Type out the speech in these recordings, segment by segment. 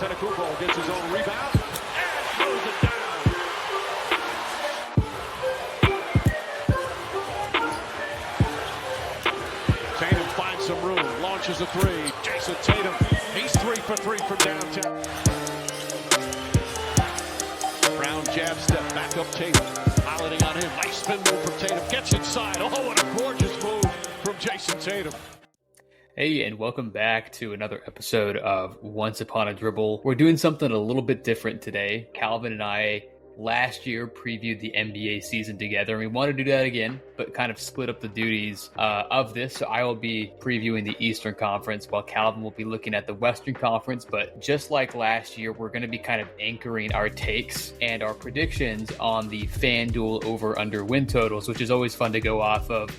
Antetokounmpo gets his own rebound and throws it down. Tatum finds some room, launches a three. Jason Tatum, he's 3 for 3 from downtown. Brown jab step, back up Tatum. Piloting on him, nice spin move from Tatum. Gets inside, oh, what a gorgeous move from Jason Tatum. Hey, and welcome back to another episode of Once Upon a Dribble. We're doing something a little bit different today. Calvin and I last year previewed the NBA season together, and we want to do that again, but kind of split up the duties of this. So I will be previewing the Eastern Conference while Calvin will be looking at the Western Conference. But just like last year, we're going to be kind of anchoring our takes and our predictions on the FanDuel over-under win totals, which is always fun to go off of.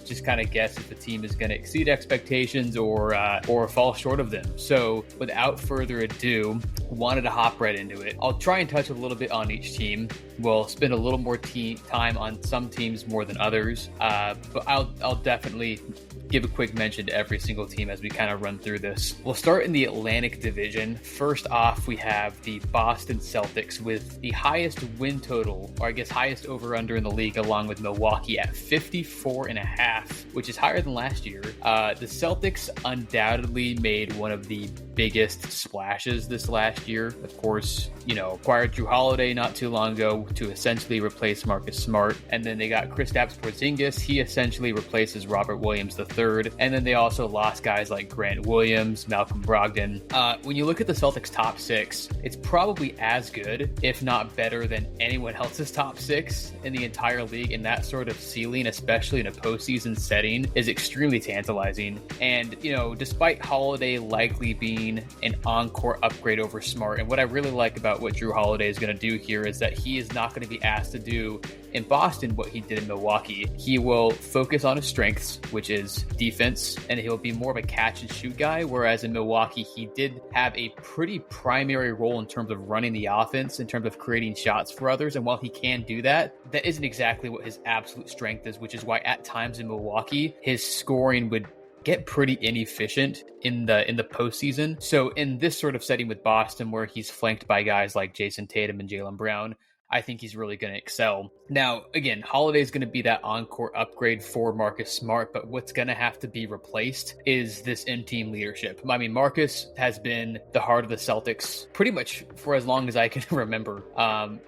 Just kind of guess if the team is going to exceed expectations or fall short of them. So without further ado, wanted to hop right into it. I'll try and touch a little bit on each team. We'll spend a little more time on some teams more than others, but I'll definitely give a quick mention to every single team as we kind of run through this. We'll start in the Atlantic Division. First off, we have the Boston Celtics with the highest win total, or I guess highest over-under in the league, along with Milwaukee at 54.5, which is higher than last year. The Celtics undoubtedly made one of the biggest splashes this last year. Of course, acquired Jrue Holiday not too long ago to essentially replace Marcus Smart, and then they got Kristaps Porzingis. He essentially replaces Robert Williams III. And then they also lost guys like Grant Williams, Malcolm Brogdon. When you look at the Celtics top six, it's probably as good, if not better, than anyone else's top six in the entire league. And that sort of ceiling, especially in a postseason setting, is extremely tantalizing. And, despite Holiday likely being an on-court upgrade over Smart, and what I really like about what Jrue Holiday is going to do here is that he is not going to be asked to do in Boston what he did in Milwaukee. He will focus on his strengths, which is defense, and he'll be more of a catch and shoot guy, whereas in Milwaukee he did have a pretty primary role in terms of running the offense, in terms of creating shots for others. And while he can do that, that isn't exactly what his absolute strength is, which is why at times in Milwaukee his scoring would get pretty inefficient in the postseason. So in this sort of setting with Boston, where he's flanked by guys like Jason Tatum and Jaylen Brown, I think he's really going to excel. Now, again, Holiday is going to be that on-court upgrade for Marcus Smart, but what's going to have to be replaced is this in-team leadership. I mean, Marcus has been the heart of the Celtics pretty much for as long as I can remember.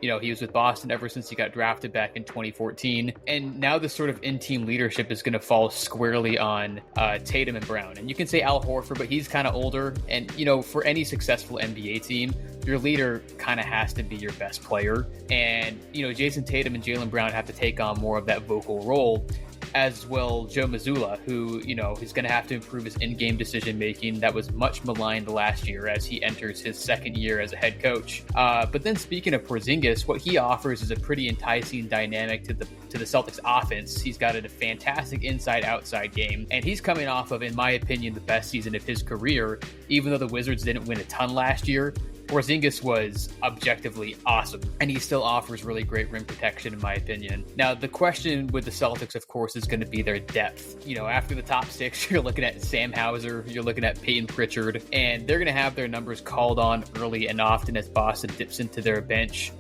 He was with Boston ever since he got drafted back in 2014, and now this sort of in-team leadership is going to fall squarely on Tatum and Brown. And you can say Al Horford, but he's kind of older, and for any successful NBA team, your leader kind of has to be your best player. And, Jason Tatum and Jaylen Brown have to take on more of that vocal role, as well Joe Mazzulla, who, is going to have to improve his in-game decision-making. That was much maligned last year as he enters his second year as a head coach. But then speaking of Porzingis, what he offers is a pretty enticing dynamic to the Celtics offense. He's got a fantastic inside-outside game, and he's coming off of, in my opinion, the best season of his career. Even though the Wizards didn't win a ton last year, Porzingis was objectively awesome, and he still offers really great rim protection, in my opinion. Now, the question with the Celtics, of course, is going to be their depth. After the top six, you're looking at Sam Hauser, you're looking at Peyton Pritchard, and they're going to have their numbers called on early and often as Boston dips into their bench.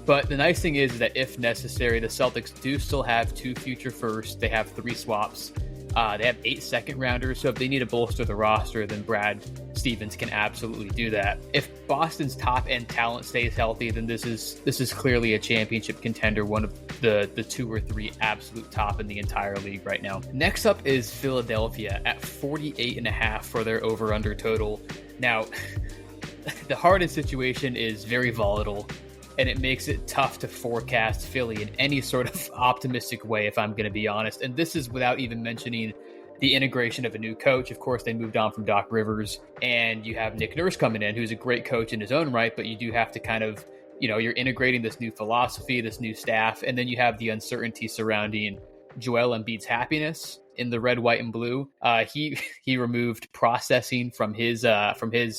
But the nice thing is that if necessary, the Celtics do still have 2 future firsts. They have 3 swaps. They have 8 second rounders, so if they need to bolster the roster, then Brad Stevens can absolutely do that. If Boston's top end talent stays healthy, then this is clearly a championship contender, one of the 2 or 3 absolute top in the entire league right now. Next up is Philadelphia at 48.5 for their over-under total. Now, the Harden situation is very volatile, and it makes it tough to forecast Philly in any sort of optimistic way, if I'm going to be honest. And this is without even mentioning the integration of a new coach. Of course, they moved on from Doc Rivers, and you have Nick Nurse coming in, who's a great coach in his own right, but you do have to kind of, you're integrating this new philosophy, this new staff, and then you have the uncertainty surrounding Joel Embiid's happiness. in the red, white, and blue. He removed processing from his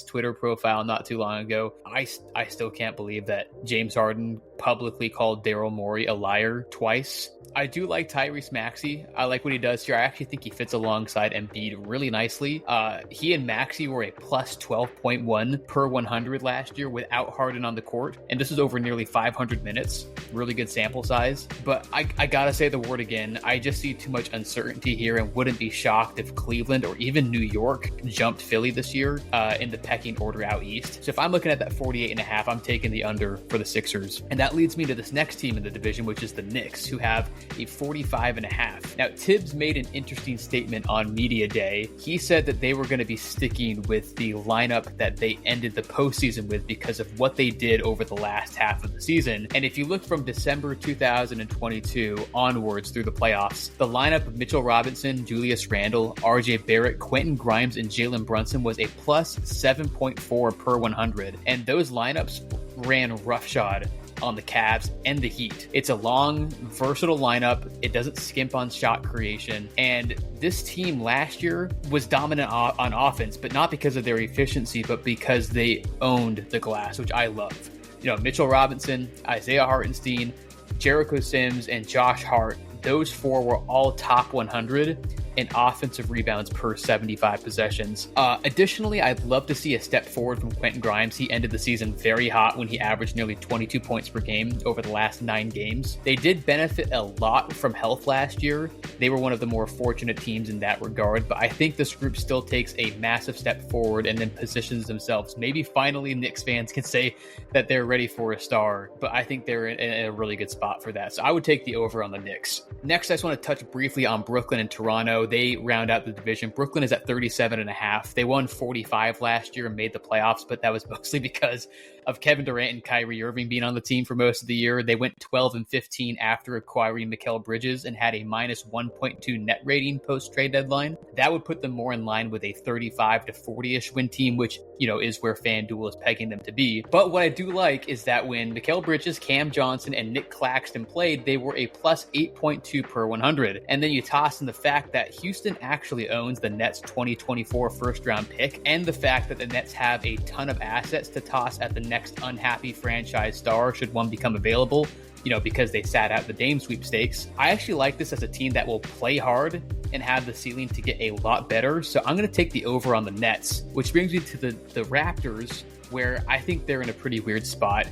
Twitter profile not too long ago. I still can't believe that James Harden publicly called Daryl Morey a liar twice. I do like Tyrese Maxey. I like what he does here. I actually think he fits alongside Embiid really nicely. He and Maxey were a plus 12.1 per 100 last year without Harden on the court, and this is over nearly 500 minutes. Really good sample size. But I gotta say the word again. I just see too much uncertainty here and wouldn't be shocked if Cleveland or even New York jumped Philly this year in the pecking order out east. So if I'm looking at that 48.5, I'm taking the under for the Sixers. And that leads me to this next team in the division, which is the Knicks, who have a 45.5. Now, Tibbs made an interesting statement on Media Day. He said that they were going to be sticking with the lineup that they ended the postseason with because of what they did over the last half of the season. And if you look from December 2022 onwards through the playoffs, the lineup of Mitchell Robinson, Julius Randle, RJ Barrett, Quentin Grimes, and Jalen Brunson was a plus 7.4 per 100. And those lineups ran roughshod on the Cavs and the Heat. It's a long, versatile lineup. It doesn't skimp on shot creation. And this team last year was dominant on offense, but not because of their efficiency, but because they owned the glass, which I love. You know, Mitchell Robinson, Isaiah Hartenstein, Jericho Sims, and Josh Hart, those four were all top 100 in offensive rebounds per 75 possessions. Additionally, I'd love to see a step forward from Quentin Grimes. He ended the season very hot when he averaged nearly 22 points per game over the last 9 games. They did benefit a lot from health last year. They were one of the more fortunate teams in that regard, but I think this group still takes a massive step forward and then positions themselves. Maybe finally Knicks fans can say that they're ready for a star, but I think they're in a really good spot for that. So I would take the over on the Knicks. Next, I just want to touch briefly on Brooklyn and Toronto. They round out the division. Brooklyn is at 37.5. They won 45 last year and made the playoffs, but that was mostly because of Kevin Durant and Kyrie Irving being on the team for most of the year. They went 12-15 after acquiring Mikal Bridges and had a minus 1.2 net rating post-trade deadline. That would put them more in line with a 35 to 40-ish win team, which, you know, is where FanDuel is pegging them to be. But what I do like is that when Mikal Bridges, Cam Johnson, and Nick Claxton played, they were a plus 8.2 per 100. And then you toss in the fact that Houston actually owns the Nets 2024 first-round pick, and the fact that the Nets have a ton of assets to toss at the next unhappy franchise star should one become available, you know, because they sat out the Dame sweepstakes. I actually like this as a team that will play hard and have the ceiling to get a lot better. So I'm going to take the over on the Nets, which brings me to the Raptors, where I think they're in a pretty weird spot.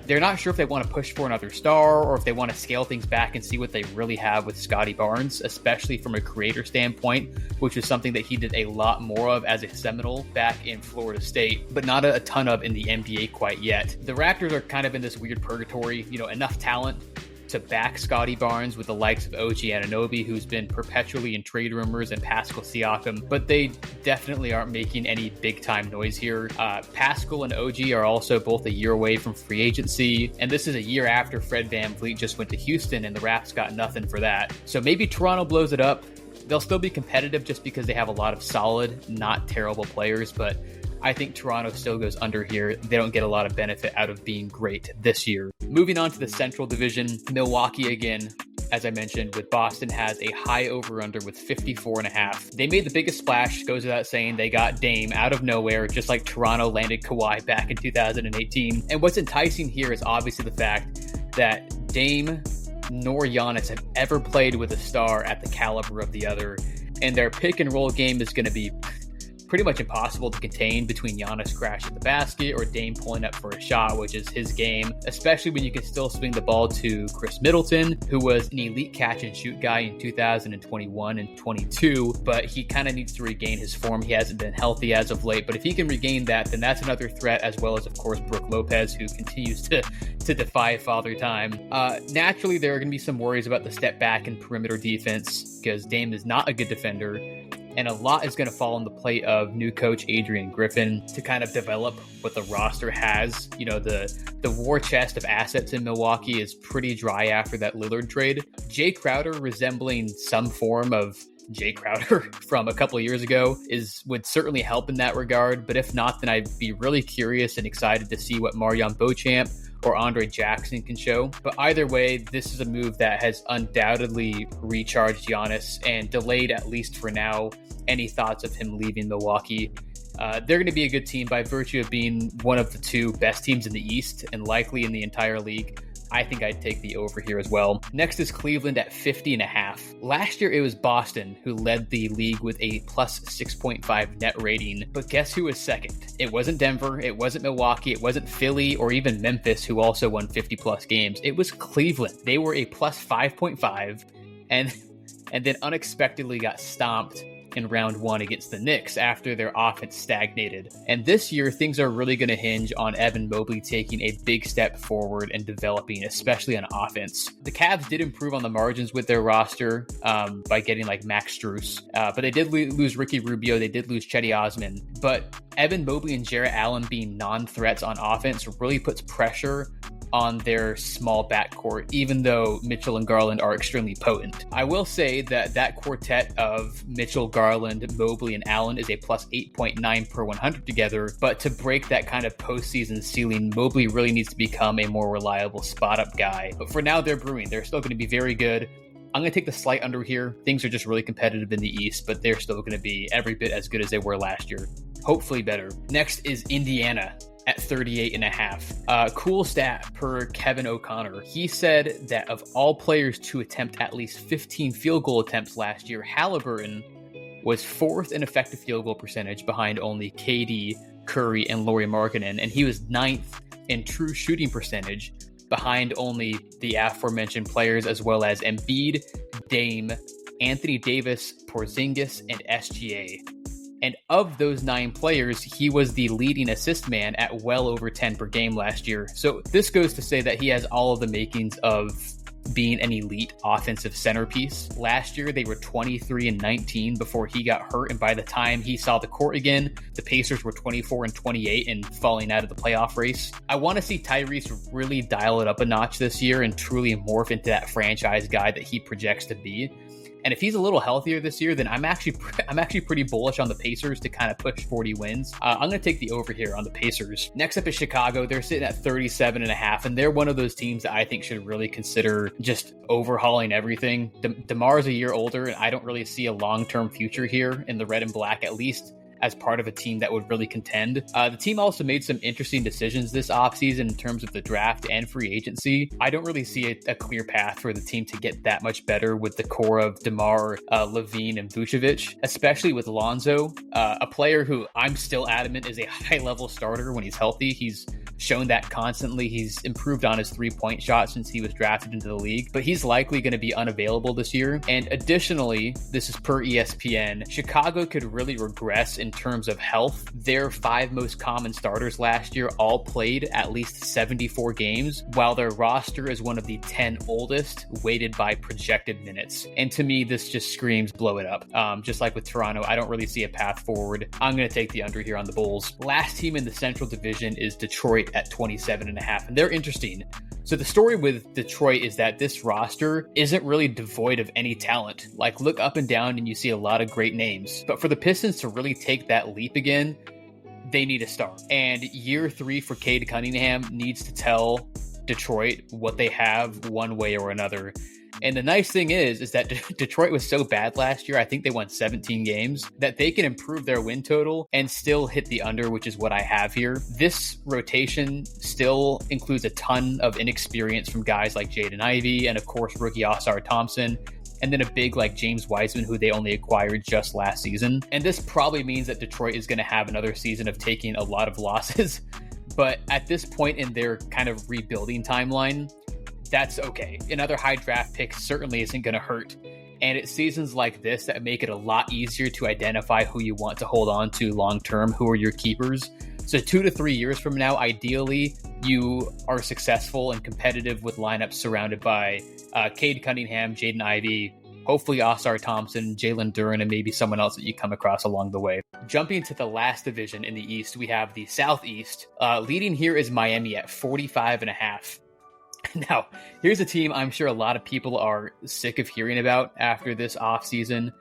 They're not sure if they want to push for another star or if they want to scale things back and see what they really have with Scotty Barnes, especially from a creator standpoint, which is something that he did a lot more of as a Seminole back in Florida State, but not a ton of in the NBA quite yet. The Raptors are kind of in this weird purgatory, you know, enough talent to back Scotty Barnes with the likes of OG Anunoby, who's been perpetually in trade rumors, and Pascal Siakam, but they definitely aren't making any big-time noise here. Pascal and OG are also both a year away from free agency, and this is a year after Fred VanVleet just went to Houston, and the Raps got nothing for that. So maybe Toronto blows it up. They'll still be competitive just because they have a lot of solid, not terrible players, but I think Toronto still goes under here. They don't get a lot of benefit out of being great this year. Moving on to the Central Division, Milwaukee again, as I mentioned, with Boston has a high over-under with 54.5. They made the biggest splash, goes without saying. They got Dame out of nowhere, just like Toronto landed Kawhi back in 2018. And what's enticing here is obviously the fact that Dame nor Giannis have ever played with a star at the caliber of the other. And their pick-and-roll game is going to be pretty much impossible to contain between Giannis crashing the basket or Dame pulling up for a shot, which is his game, especially when you can still swing the ball to Chris Middleton, who was an elite catch and shoot guy in 2021 and 22, but he kind of needs to regain his form. He hasn't been healthy as of late, but if he can regain that, then that's another threat, as well as, of course, Brook Lopez, who continues to defy Father Time. Naturally, there are going to be some worries about the step back in perimeter defense because Dame is not a good defender. And a lot is going to fall on the plate of new coach Adrian Griffin to kind of develop what the roster has. You know, the war chest of assets in Milwaukee is pretty dry after that Lillard trade. Jay Crowder, resembling some form of Jay Crowder from a couple of years ago, would certainly help in that regard. But if not, then I'd be really curious and excited to see what Marjon Beauchamp or Andre Jackson can show. But either way, this is a move that has undoubtedly recharged Giannis and delayed, at least for now, any thoughts of him leaving Milwaukee. They're going to be a good team by virtue of being one of the two best teams in the East and likely in the entire league. I think I'd take the over here as well. Next is Cleveland at 50.5. Last year, it was Boston who led the league with a plus 6.5 net rating. But guess who was second? It wasn't Denver, it wasn't Milwaukee, it wasn't Philly, or even Memphis, who also won 50 plus games. It was Cleveland. They were a plus 5.5 and then unexpectedly got stomped in round one against the Knicks after their offense stagnated. And this year, things are really going to hinge on Evan Mobley taking a big step forward and developing, especially on offense. The Cavs did improve on the margins with their roster by getting like Max Strus, but they did lose Ricky Rubio, they did lose Cedi Osman. But Evan Mobley and Jarrett Allen being non-threats on offense really puts pressure on their small backcourt, even though Mitchell and Garland are extremely potent. I will say that quartet of Mitchell, Garland, Mobley, and Allen is a plus 8.9 per 100 together, but to break that kind of postseason ceiling, Mobley really needs to become a more reliable spot-up guy. But for now, they're brewing. They're still going to be very good. I'm going to take the slight under here. Things are just really competitive in the East, but they're still going to be every bit as good as they were last year. Hopefully better. Next is Indiana at 38.5. Cool stat per Kevin O'Connor. He said that of all players to attempt at least 15 field goal attempts last year, Halliburton was fourth in effective field goal percentage behind only KD, Curry, and Lauri Markkanen, and he was ninth in true shooting percentage behind only the aforementioned players as well as Embiid, Dame, Anthony Davis, Porzingis, and SGA. And of those 9 players, he was the leading assist man at well over 10 per game last year. So this goes to say that he has all of the makings of being an elite offensive centerpiece. Last year, they were 23-19 before he got hurt. And by the time he saw the court again, the Pacers were 24-28 and falling out of the playoff race. I want to see Tyrese really dial it up a notch this year and truly morph into that franchise guy that he projects to be. And if he's a little healthier this year, then I'm actually pretty bullish on the Pacers to kind of push 40 wins. I'm going to take the over here on the Pacers. Next up is Chicago. They're sitting at 37.5, and they're one of those teams that I think should really consider just overhauling everything. DeMar's a year older, and I don't really see a long-term future here in the red and black, at least as part of a team that would really contend. The team also made some interesting decisions this offseason in terms of the draft and free agency. I don't really see a clear path for the team to get that much better with the core of DeMar, Levine, and Vucevic, especially with Lonzo, a player who I'm still adamant is a high-level starter when he's healthy. He's shown that constantly. He's improved on his three-point shot since he was drafted into the league, but he's likely going to be unavailable this year. And additionally, this is per ESPN, Chicago could really regress in terms of health. Their 5 most common starters last year all played at least 74 games, while their roster is one of the 10 oldest weighted by projected minutes. And to me, this just screams blow it up. Just like with Toronto, I don't really see a path forward. I'm going to take the under here on the Bulls. Last team in the Central Division is Detroit at 27.5, and they're interesting. So the story with Detroit is that this roster isn't really devoid of any talent. Like, look up and down and you see a lot of great names. But for the Pistons to really take that leap again, they need a star. And year 3 for Cade Cunningham needs to tell Detroit what they have one way or another. And the nice thing is that Detroit was so bad last year, I think they won 17 games, that they can improve their win total and still hit the under, which is what I have here. This rotation still includes a ton of inexperience from guys like Jaden Ivey and, of course, rookie Oscar Thompson, and then a big like James Wiseman, who they only acquired just last season. And this probably means that Detroit is going to have another season of taking a lot of losses. But at this point in their kind of rebuilding timeline, that's okay. Another high draft pick certainly isn't going to hurt. And it's seasons like this that make it a lot easier to identify who you want to hold on to long-term, who are your keepers. So 2 to 3 years from now, ideally, you are successful and competitive with lineups surrounded by Cade Cunningham, Jaden Ivey, hopefully Oscar Thompson, Jalen Duren, and maybe someone else that you come across along the way. Jumping to the last division in the East, we have the Southeast. Leading here is Miami at 45.5. Now, here's a team I'm sure a lot of people are sick of hearing about after this offseason.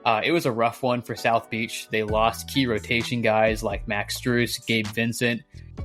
It was a rough one for South Beach. They lost key rotation guys like Max Strus, Gabe Vincent,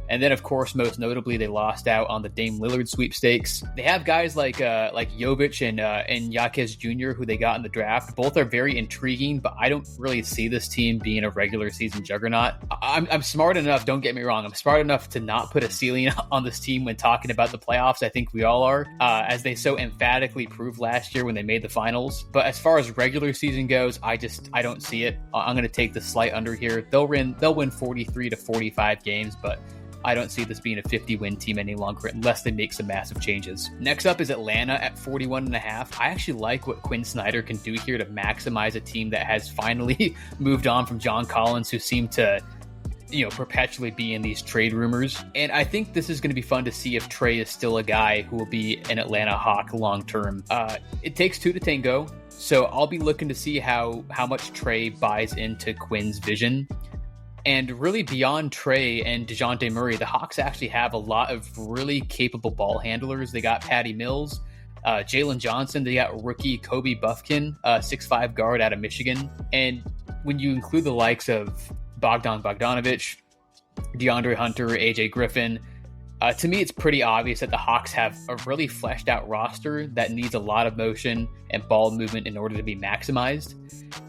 And then, of course, most notably, they lost out on the Dame Lillard sweepstakes. They have guys like Jovic and Jaquez Jr., who they got in the draft. Both are very intriguing, but I don't really see this team being a regular season juggernaut. I'm smart enough, don't get me wrong, I'm smart enough to not put a ceiling on this team when talking about the playoffs. I think we all are, as they so emphatically proved last year when they made the finals. But as far as regular season goes, I don't see it. I'm going to take the slight under here. They'll win 43 to 45 games, but I don't see this being a 50-win team any longer unless they make some massive changes. Next up is Atlanta at 41.5. I actually like what Quinn Snyder can do here to maximize a team that has finally moved on from John Collins, who seemed to perpetually be in these trade rumors. And I think this is going to be fun to see if Trey is still a guy who will be an Atlanta Hawk long-term. It takes two to tango, so I'll be looking to see how much Trey buys into Quinn's vision. And really beyond Trey and DeJounte Murray, the Hawks actually have a lot of really capable ball handlers. They got Patty Mills, Jalen Johnson. They got rookie Kobe Buffkin, 6'5" guard out of Michigan. And when you include the likes of Bogdan Bogdanovic, DeAndre Hunter, AJ Griffin, to me, it's pretty obvious that the Hawks have a really fleshed out roster that needs a lot of motion and ball movement in order to be maximized.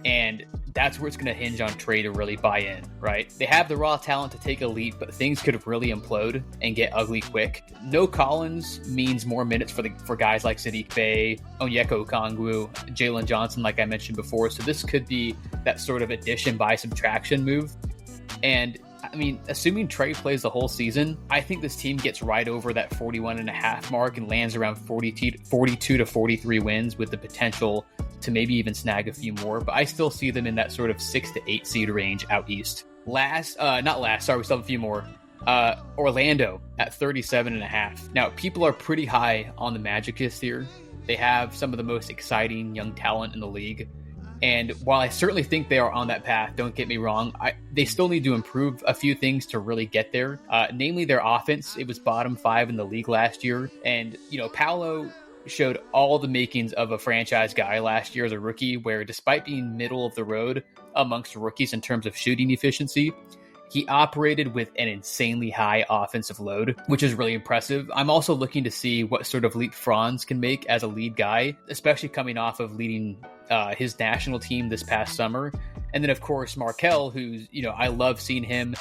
And that's where it's going to hinge on Trey to really buy in, right? They have the raw talent to take a leap, but things could really implode and get ugly quick. No Collins means more minutes for guys like Sadiq Bey, Onyeka Okongwu, Jalen Johnson, like I mentioned before. So this could be that sort of addition by subtraction move. And I mean, assuming Trey plays the whole season, I think this team gets right over that 41.5 mark and lands around 42 to 43 wins with the potential to maybe even snag a few more. But I still see them in that sort of 6 to 8 seed range out east. We still have a few more. Orlando at 37.5. Now, people are pretty high on the Magic this year. They have some of the most exciting young talent in the league. And while I certainly think they are on that path, don't get me wrong, they still need to improve a few things to really get there. Namely, their offense. It was bottom 5 in the league last year. And, Paolo showed all the makings of a franchise guy last year as a rookie, where despite being middle of the road amongst rookies in terms of shooting efficiency, he operated with an insanely high offensive load, which is really impressive. I'm also looking to see what sort of leap Franz can make as a lead guy, especially coming off of leading his national team this past summer. And then, of course, Markelle, who's, I love seeing him,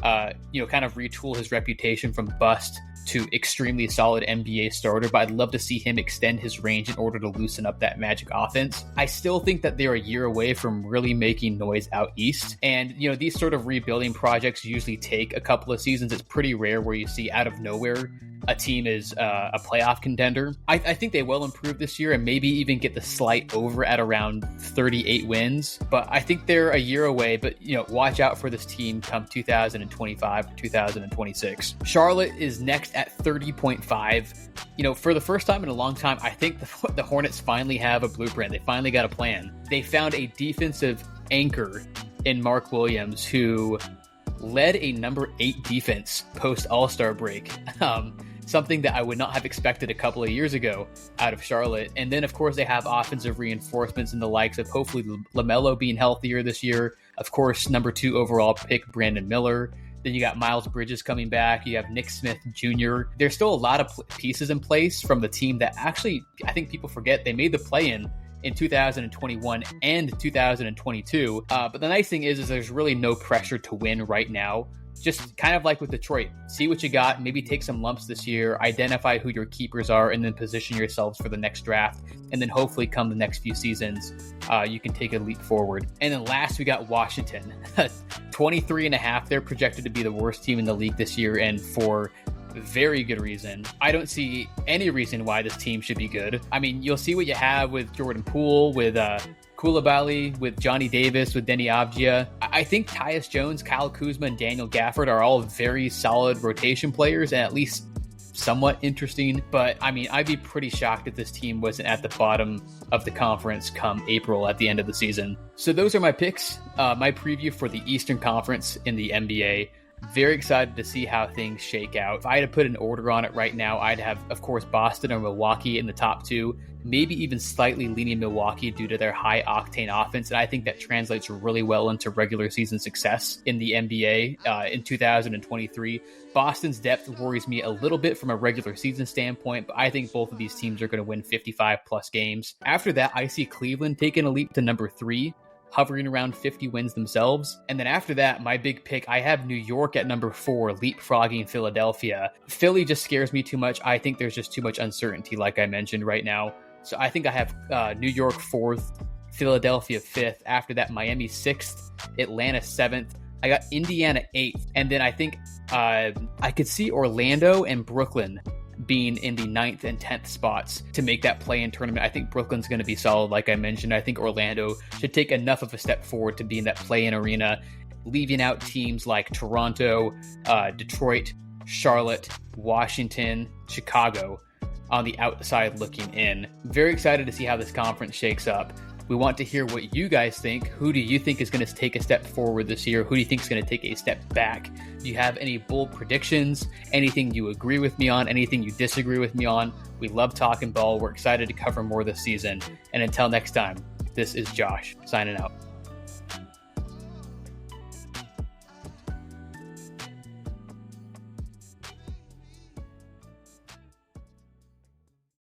kind of retool his reputation from bust to extremely solid NBA starter, but I'd love to see him extend his range in order to loosen up that Magic offense. I still think that they're a year away from really making noise out east. And, these sort of rebuilding projects usually take a couple of seasons. It's pretty rare where you see out of nowhere a team is a playoff contender. I think they will improve this year and maybe even get the slight over at around 38 wins. But I think they're a year away. But, watch out for this team come 2025 or 2026. Charlotte is next at 30.5. For the first time in a long time, I think the Hornets finally have a blueprint. They finally got a plan. They found a defensive anchor in Mark Williams, who led a number 8 defense post All-Star break. Something that I would not have expected a couple of years ago out of Charlotte. And then, of course, they have offensive reinforcements in the likes of hopefully LaMelo being healthier this year. Of course, number 2 overall pick, Brandon Miller. Then you got Miles Bridges coming back. You have Nick Smith Jr. There's still a lot of pieces in place from the team that actually, I think people forget, they made the play-in 2021 and 2022. But the nice thing is there's really no pressure to win right now. Just kind of like with Detroit, see what you got, maybe take some lumps this year, identify who your keepers are, and then position yourselves for the next draft. And then hopefully come the next few seasons, you can take a leap forward. And then last, we got Washington, 23.5. They're projected to be the worst team in the league this year, and for very good reason. I don't see any reason why this team should be good. I mean, you'll see what you have with Jordan Poole, with Koulibaly, with Johnny Davis, with Denny Avdia. I think Tyus Jones, Kyle Kuzma, and Daniel Gafford are all very solid rotation players and at least somewhat interesting. But I mean, I'd be pretty shocked if this team wasn't at the bottom of the conference come April at the end of the season. So those are my picks, my preview for the Eastern Conference in the NBA. Very excited to see how things shake out. If I had to put an order on it right now, I'd have, of course, Boston or Milwaukee in the top two, maybe even slightly leaning Milwaukee due to their high octane offense. And I think that translates really well into regular season success in the NBA in 2023. Boston's depth worries me a little bit from a regular season standpoint, but I think both of these teams are going to win 55 plus games. After that, I see Cleveland taking a leap to number 3, hovering around 50 wins themselves. And then after that, my big pick, I have New York at number 4, leapfrogging Philadelphia. Philly just scares me too much. I think there's just too much uncertainty, like I mentioned right now. So I think I have New York 4th, Philadelphia 5th. After that, Miami 6th, Atlanta 7th. I got Indiana 8th. And then I think I could see Orlando and Brooklyn being in the 9th and 10th spots to make that play-in tournament. I think Brooklyn's going to be solid, like I mentioned. I think Orlando should take enough of a step forward to be in that play-in arena, leaving out teams like Toronto, Detroit, Charlotte, Washington, Chicago on the outside looking in. Very excited to see how this conference shakes up. We want to hear what you guys think. Who do you think is going to take a step forward this year? Who do you think is going to take a step back? Do you have any bold predictions? Anything you agree with me on? Anything you disagree with me on? We love talking ball. We're excited to cover more this season. And until next time, this is Josh signing out.